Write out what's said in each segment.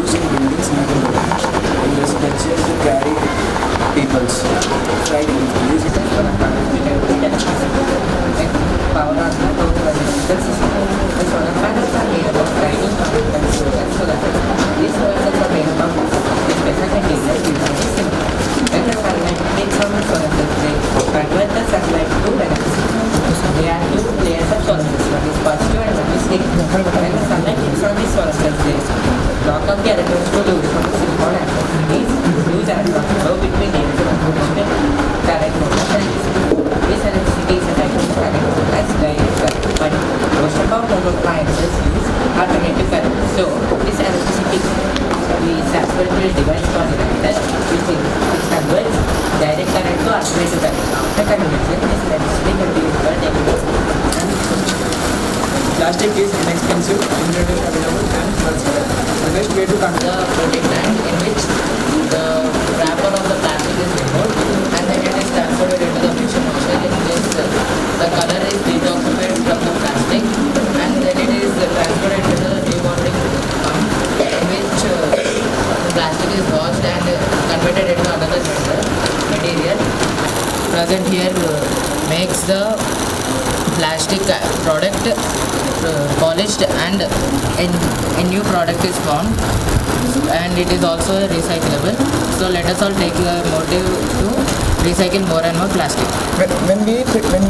used in buildings and residential to carry peoples. Riding is power on the residential system. The solar panels are made of tiny and solar These solar cells are made of the special material using a system. When the sunlight hits on the solar cells, they convert the sunlight to electricity. There are two layers of solar cells, one is positive and one is negative. When the sunlight hits on the solar cells, they knock out the electrons to lose from the silicon atom. These lose electrons flow between negative and positive direct mode of electricity. This electricity is a type of current as direct current, but most of our home appliances use alternative current. So this electricity is transferred to a device called inductor, which converts direct current to alternative current. After conversion, this electricity can be used for daily use. plastic is inexpensive, readily available and versatile. The best way to control The floating tank in which the wrapper of the plastic is removed and then it is transferred into the mixture nozzle. In this, the color is detoxified from the plastic and then it is transferred into the dewatering pump in which the plastic is washed and converted into another material. Present here makes the plastic product polished and a new product is formed, and it is also recyclable. So let us all take a motive to recycle more and more plastic. when we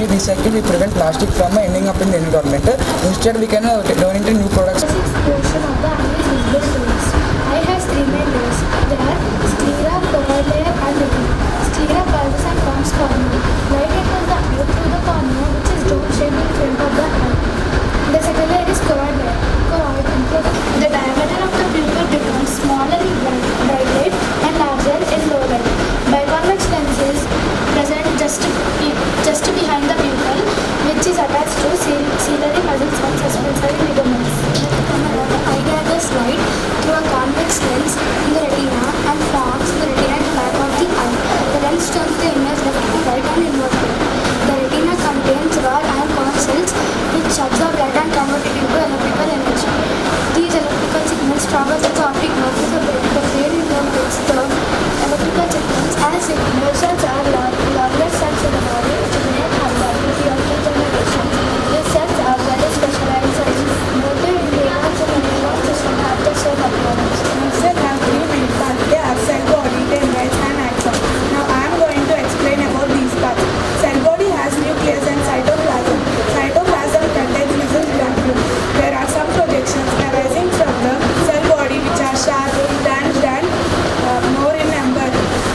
recycle, we prevent plastic from ending up in the environment. Instead, we can donate to new products. The sixth portion of the eye is visible layers. Eye has three main layers. They are sclera, choroid layer, and retina. Sclera pulses and forms cornea. Light enters the eye through the cornea, which is dome-shaped in front of the eye. The second layer is choroid layer. The diameter of the pupil becomes smaller in bright light and larger in low light. Biconvex lens is present just behind the pupil, which is attached to ciliary muscles and suspensory ligaments. The eye gathers light through a convex lens in the retina and forms the retina at the back of the eye. The lens turns the image left to right and inverted. The retina contains rod iron cone cells which absorb light and convert it into electrical energy. These electrical signals travel to the optic nerve to the brain. The brain interprets the electrical signals as signals. Cells are larger cells in the body which generate high variety of regeneration. These cells are very specialized cells. Motor neurons and the nervous system have the same appearance. Cells have three main parts. They are cell body, dendrites and axon. Now I am going to explain about these parts. Cell body has nucleus and cytoplasm. Cytoplasm contains muscle ganglion. There are some projections arising from the cell body which are sharp, branched and more in number.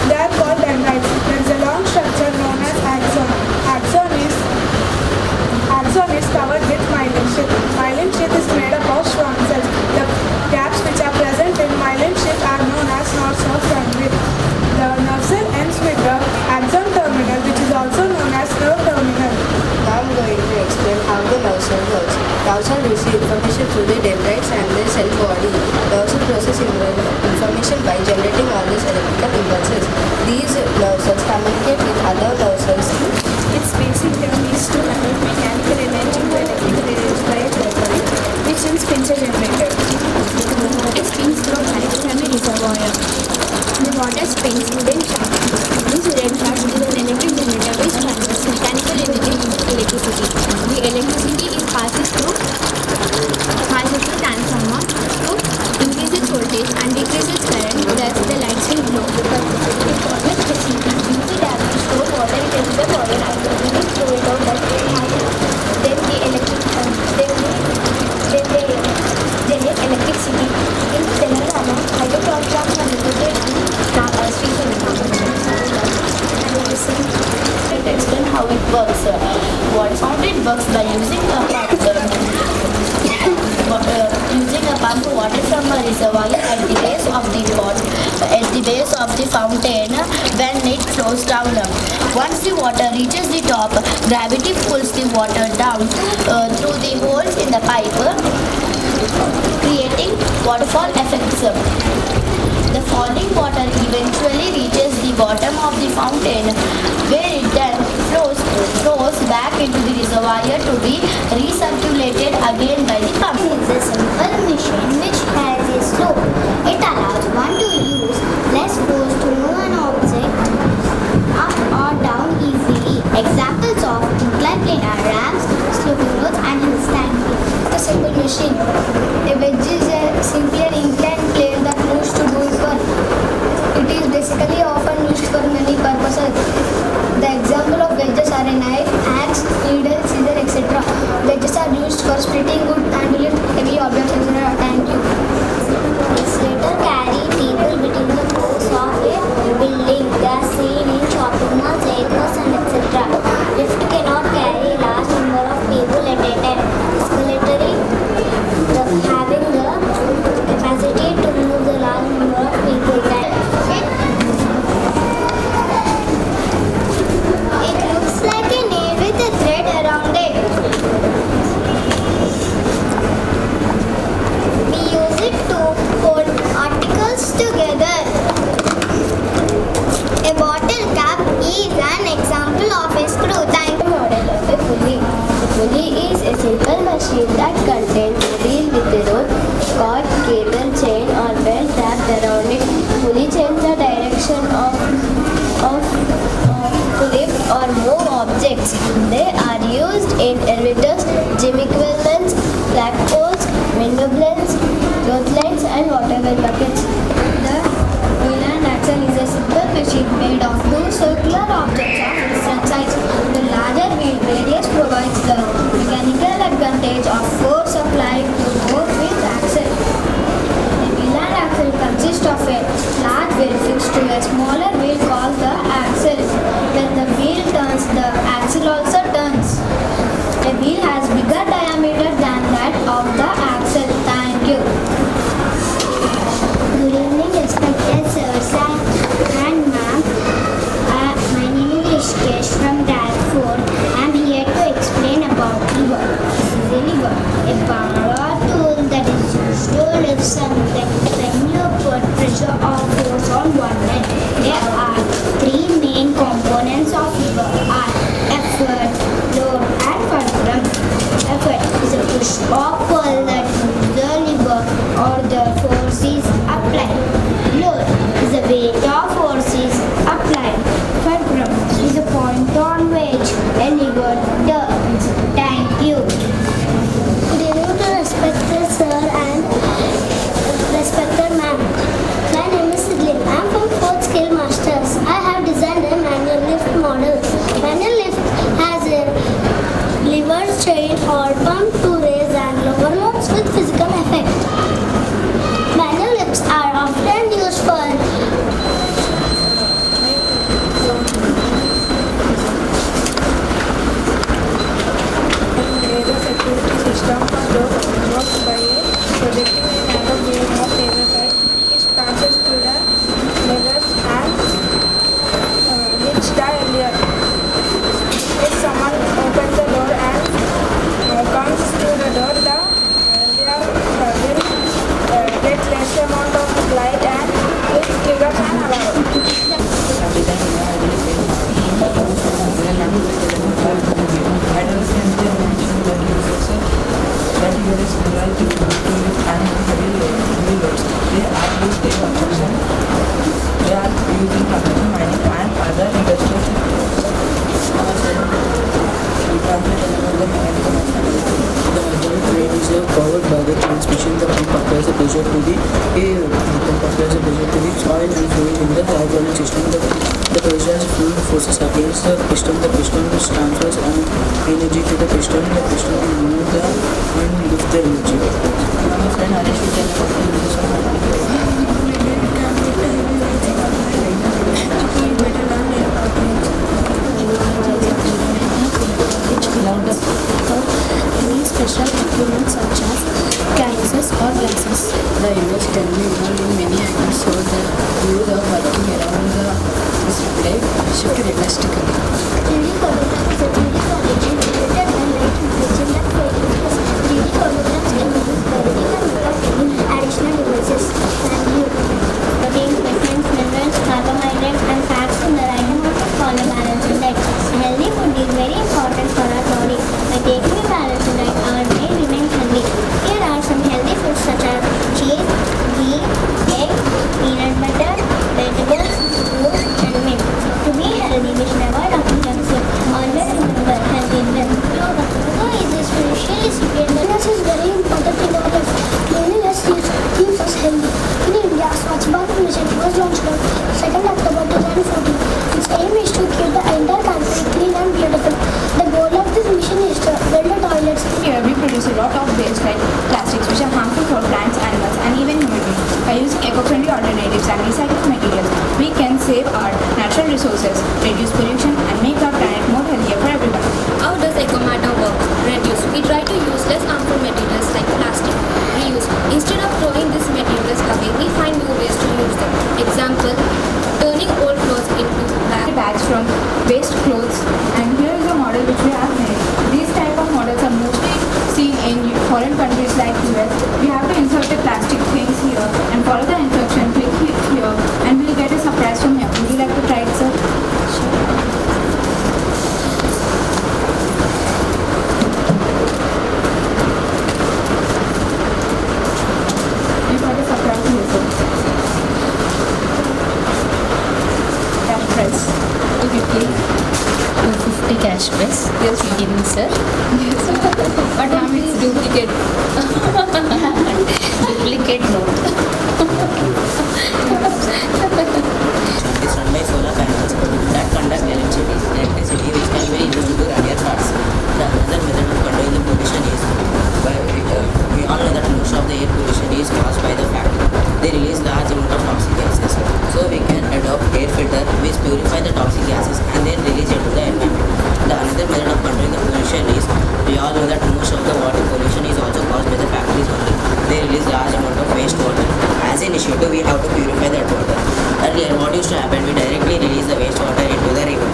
They are called dendrites. There is a long structure known as axon. Axon is covered with myelin sheath. Myelin sheath is made up of Schwann cells. The gaps which are present in myelin sheath are known as nodes of Schwann. The nerve cell ends with the axon terminal, which is also known as nerve terminal. Now I'm going to explain how the nerve cell works. Nerve cell receive information through the dendrites and the cell body. Nerve cell process information by generating all these electrical impulses. These nerve cells communicate with other nerve cells. Its basic term is to convert mechanical energy to electrical energy by a current, which is spins are generated. The water spins through pipes from a reservoir. The water spins within shaft. This wooden shaft is an electric generator which converts mechanical energy into electricity. The electricity is passes through transformer to increase its voltage and decrease its current, thus the lights will glow. The water specific use the tap to store water into the boiler and then throw it out that then the generate electricity. In Telangana, hydropower plants are located in streets and Let's explain how it works. Water fountain works by using a pump water from a reservoir at the base of the pot, at the base of the fountain when it flows down. Once the water reaches the top, gravity pulls the water down through the holes in the pipe, creating waterfall effects. The falling water eventually reaches the bottom of the fountain, where it then flows back into the reservoir to be recirculated again by the pump. It is a simple machine which has a slope. It or more objects. They are used in elevators, gym equipment, flagpoles, window blinds, clotheslines, and water well buckets. The wheel and axle is a simple machine made of two circular objects of different size. The larger wheel radius provides the mechanical advantage of force applied to both wheel axle. The wheel and axle consist of a large wheel fixed to a smaller wheel called the axle. When the wheel turns, the axle also turns. A wheel has bigger diameter than that of the axle. Thank you. Good evening, respected sirs and ma'am. My name is Rishikesh from Bradford. I am here to explain about lever. This is a lever, a power tool that is used to lift something when you put pressure or force on one end. There are three main components of lever: effort, load, and fulcrum. Effort is a push or pull that moves the lever or the force is applied. Load is the weight or force is applied. Fulcrum is a point on which a lever turns. Thank you. Good evening to respected sir and respected ma'am. My name is Sidlin. I am from 4th Skill Masters. I have designed a manual lift model. Manual lift has a lever, chain or pump to raise and lower loads with physical effect. Manual lifts are often used for The security system works by projecting a narrow beam of laser light which passes through the levers and which the earlier. If someone opens the door and comes through the door, the earlier will get less amount of light and it triggers an alarm. They are using construction, mining and other industrial The hydraulic crane is a powered by the transmission. The pump applies the pressure to the oil and fluid in the hydraulic system. The pressure and fluid forces against the piston. The piston transfers energy to the piston. The piston will move and lift the energy. Now, my friend Harish will tell about the uses of any special equipment such as glasses or glasses. The image can be involved in many angles, so the use of working around the display shifted elastically. 3D photograph is a 3D projection created when light reaching the photograph. 3D photographs can be used by reading and without any additional devices. Thank you. Protein, vitamins, minerals, carbohydrates and fats in the right amount of color balancing diet. Healthy food is very important for our body. By taking a balanced diet, our brain remains healthy. Here are some healthy foods such as cheese, ghee, egg, peanut butter, vegetables, fruit, and milk. To be healthy, we should avoid often junk food. Always remember, healthy is wealth. Yoga is a spiritual discipline. Cleanliness is very important in our life. Cleanliness keeps us healthy. In India, Swachh Bharat mission was launched on 2nd October 2014. Its aim is to keep the entire country clean and beautiful. The goal of this mission is to build the toilets. Here we produce a lot of waste like plastics which are harmful for plants, animals and even human beings. By using eco-friendly alternatives and recycled materials, we can save our natural resources, reduce pollution and make our planet more healthier for everyone. How does Ecomatter work? Reduce. We try to use less harmful materials like plastic. Reuse. Instead of throwing these materials away, we find new ways to use them. Example, turning old clothes into Bags from waste clothes, and here is a model which we have made. These type of models are mostly seen in foreign countries like US. We have to insert the plastic things here and follow the instruction, click here and we'll get a surprise from here. Would you like to try it, sir? SPS. Just kidding, sir. But it's duplicate. Duplicate note. Is run by solar panels that conduct electricity which can be used to run your cars. The another method of controlling the pollution is we all know that most of the air pollution is caused by the fact they release large amount of toxic gases. So we can adopt air filter which purify the toxic gases and then release it to the environment. The another method of controlling the pollution is we all know that most of the water pollution is also caused by the factories only. They release large amount of wastewater. As an initiative, we have to purify that water. Earlier, what used to happen, we directly release the wastewater into the river.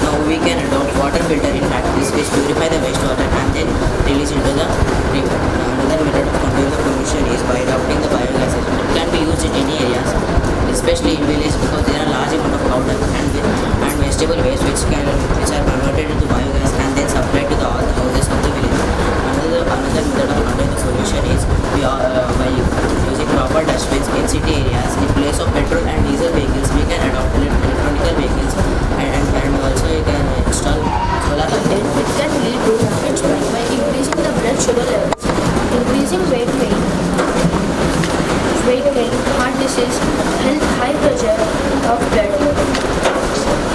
Now we can adopt water filter in factories which purify the wastewater and then release into the river. Another method of controlling the pollution is by adopting the biogases. It can be used in any areas, especially in villages because there are large amount of powder and vegetable waste which are converted into biogas and then supplied to all the houses of the village. Another method of controlling the pollution is by using proper dustbins in city areas. In place of petrol and diesel vehicles, we can adopt electronic vehicles and also you can install solar panels. It can lead to rapid spike by increasing the blood sugar levels, increasing weight gain, heart disease, high pressure of blood,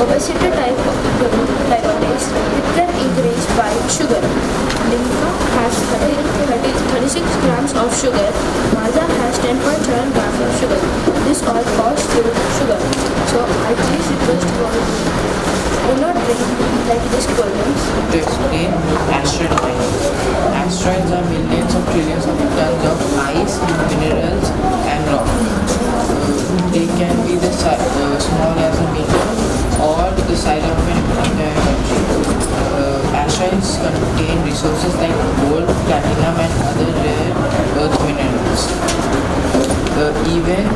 obesity type 2 diabetes. It can increase by sugar. Limca has 36 grams of sugar. Mazda has 10.7 grams of sugar. This all cause through sugar. So I please request for do not drink like this cold drinks. To explain asteroid mining. Asteroids are millions of trillions of tons of ice, minerals and rock. They can be the small as a meter or the size of an entire country. Asteroids contain resources like gold, platinum and other rare earth minerals. Even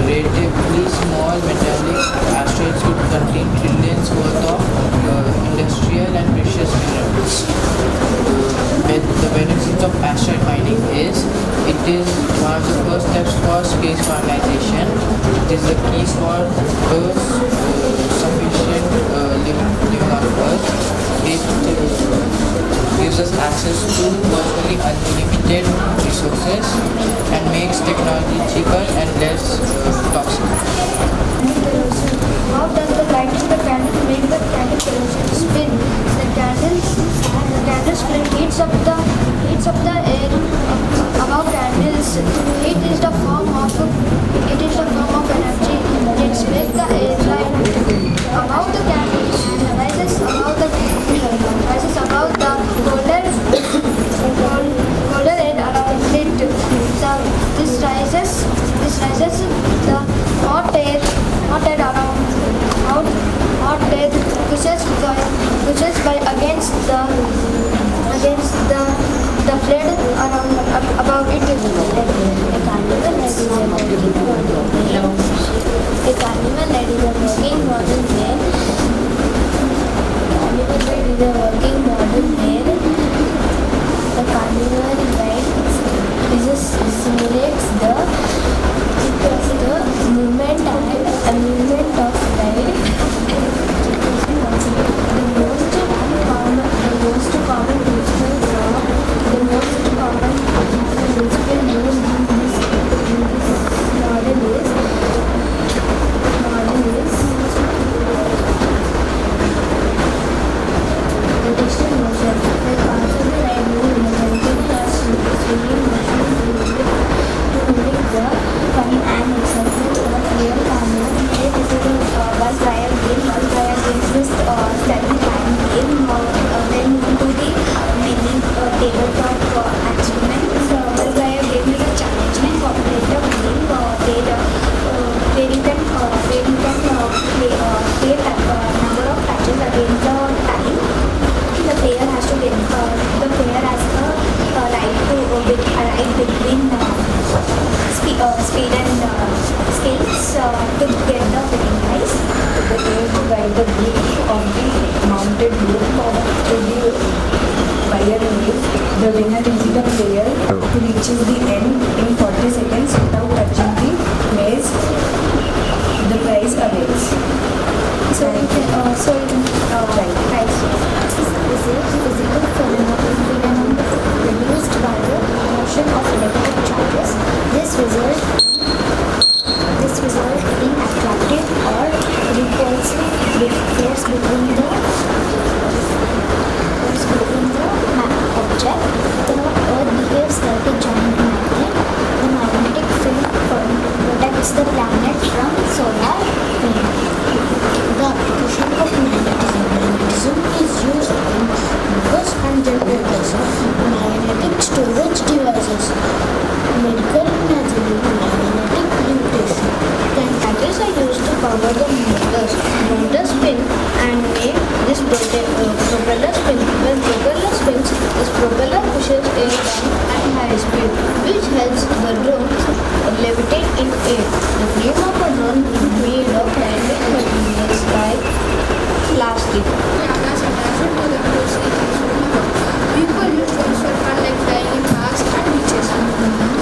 relatively small metallic asteroids could contain trillions worth of industrial and precious minerals. The benefits of asteroid mining is it is one of the first steps for space colonization. It is the key for sufficient living on Earth. It gives us access to virtually unlimited resources and makes technology cheaper and less toxic. How does the lighting the candle make the candle kerosene spin? The candle's flame heats up the air above candles. It is the form of energy. It makes the air light above the candles, rises above the golden end around it. This rises the hot air around hot air pushes by against the plate around above it. A carnival light is a working model where the carnival light simulates the movement of light. The most common principle used in this model is the distant motion. The path of the light moving as swinging motion to mimic the fun and excitement of real carnival. It is a bus drive game. Bus drive games this study time game when moving to the mini tabletop achievements. Bus drive game is a challenging cooperative game where you can play number of touches against the time. The player has to get the player has a right to ride between speed and scales to get the winning prize. The player to ride the wheel of the mounted loop to the wire wheel. The winner will be the player who reaches the end in 40 seconds without touching the maze. The prize awaits. So you can right. is a physical phenomenon produced by the motion of electric charges. This result in attractive or repulsive force between the object. The Earth behaves like a giant magnet. The magnetic field protects the planet from solar wind. The application of magnetism. Magnetism is used in motors and generators, magnetic storage devices, medical imagery, magnetic limitation. Contactors are used to power the motors. Motors spin and make this propeller spin. When propeller spins, this propeller pushes air down at high speed, which helps the drone levitate in air. The frame of a drone is made of lightweight materials like plastic. People use drones for fun like flying in parks and beaches.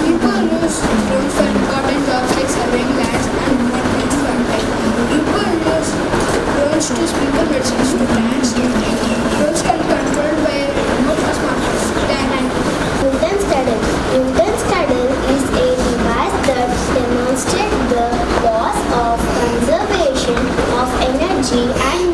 People use drones for important jobs like surveying lands and monitoring wildlife. People use drones to sprinkle medicines to plants. Drones can be controlled by a remote or smartphone. Newton's cadle. Newton's cadle is a device that demonstrates the laws of conservation of energy and